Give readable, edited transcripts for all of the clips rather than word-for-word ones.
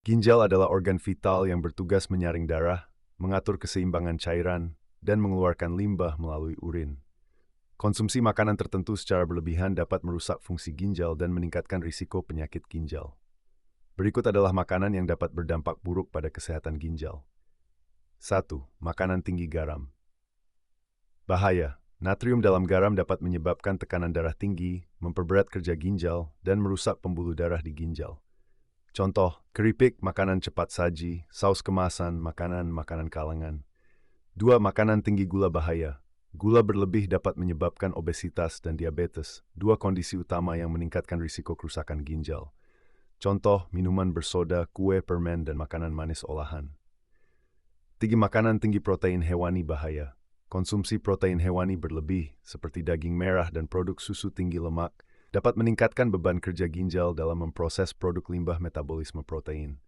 Ginjal adalah organ vital yang bertugas menyaring darah, mengatur keseimbangan cairan, dan mengeluarkan limbah melalui urin. Konsumsi makanan tertentu secara berlebihan dapat merusak fungsi ginjal dan meningkatkan risiko penyakit ginjal. Berikut adalah makanan yang dapat berdampak buruk pada kesehatan ginjal. 1. Makanan tinggi garam. Bahaya. Natrium dalam garam dapat menyebabkan tekanan darah tinggi, memperberat kerja ginjal, dan merusak pembuluh darah di ginjal. Contoh, keripik, makanan cepat saji, saus kemasan, makanan kalengan. 2. Makanan tinggi gula bahaya. Gula berlebih dapat menyebabkan obesitas dan diabetes, dua kondisi utama yang meningkatkan risiko kerusakan ginjal. Contoh, minuman bersoda, kue, permen, dan makanan manis olahan. 3. Makanan tinggi protein hewani bahaya. Konsumsi protein hewani berlebih, seperti daging merah dan produk susu tinggi lemak, dapat meningkatkan beban kerja ginjal dalam memproses produk limbah metabolisme protein.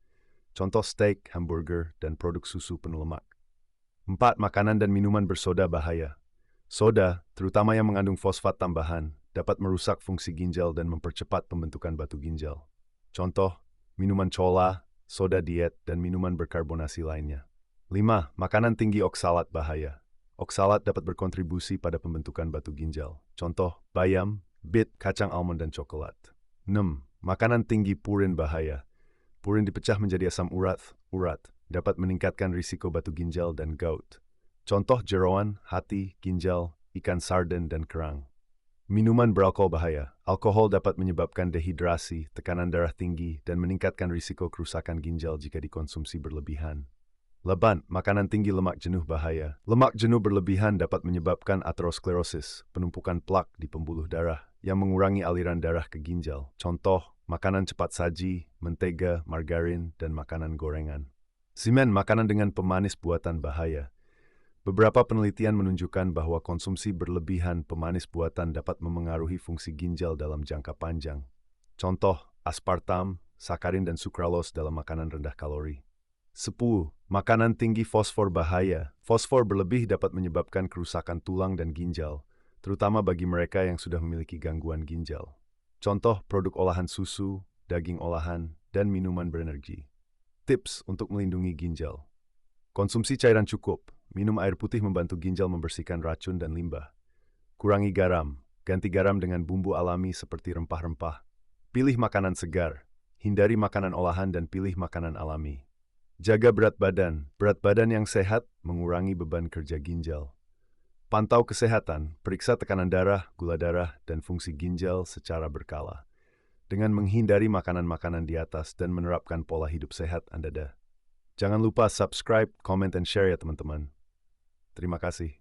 Contoh steak, hamburger, dan produk susu penuh lemak. 4. Makanan dan minuman bersoda bahaya. Soda, terutama yang mengandung fosfat tambahan, dapat merusak fungsi ginjal dan mempercepat pembentukan batu ginjal. Contoh, minuman cola, soda diet, dan minuman berkarbonasi lainnya. 5. Makanan tinggi oksalat bahaya. Oksalat dapat berkontribusi pada pembentukan batu ginjal. Contoh, bayam, bit, kacang almond, dan coklat. 6. Makanan tinggi purin bahaya. Purin dipecah menjadi asam urat, dapat meningkatkan risiko batu ginjal dan gout. Contoh jeroan, hati, ginjal, ikan sarden, dan kerang. Minuman beralkohol bahaya. Alkohol dapat menyebabkan dehidrasi, tekanan darah tinggi, dan meningkatkan risiko kerusakan ginjal jika dikonsumsi berlebihan. 8. Makanan tinggi lemak jenuh bahaya. Lemak jenuh berlebihan dapat menyebabkan aterosklerosis, penumpukan plak di pembuluh darah, yang mengurangi aliran darah ke ginjal. Contoh, makanan cepat saji, mentega, margarin, dan makanan gorengan. 9. Makanan dengan pemanis buatan bahaya. Beberapa penelitian menunjukkan bahwa konsumsi berlebihan pemanis buatan dapat memengaruhi fungsi ginjal dalam jangka panjang. Contoh, aspartam, sakarin, dan sukralos dalam makanan rendah kalori. 10. Makanan tinggi fosfor bahaya. Fosfor berlebih dapat menyebabkan kerusakan tulang dan ginjal, terutama bagi mereka yang sudah memiliki gangguan ginjal. Contoh, produk olahan susu, daging olahan, dan minuman berenergi. Tips untuk melindungi ginjal. Konsumsi cairan cukup. Minum air putih membantu ginjal membersihkan racun dan limbah. Kurangi garam. Ganti garam dengan bumbu alami seperti rempah-rempah. Pilih makanan segar. Hindari makanan olahan dan pilih makanan alami. Jaga berat badan. Berat badan yang sehat mengurangi beban kerja ginjal. Pantau kesehatan. Periksa tekanan darah, gula darah, dan fungsi ginjal secara berkala. Dengan menghindari makanan-makanan di atas dan menerapkan pola hidup sehat Anda. Jangan lupa subscribe, comment, dan share ya teman-teman. Terima kasih.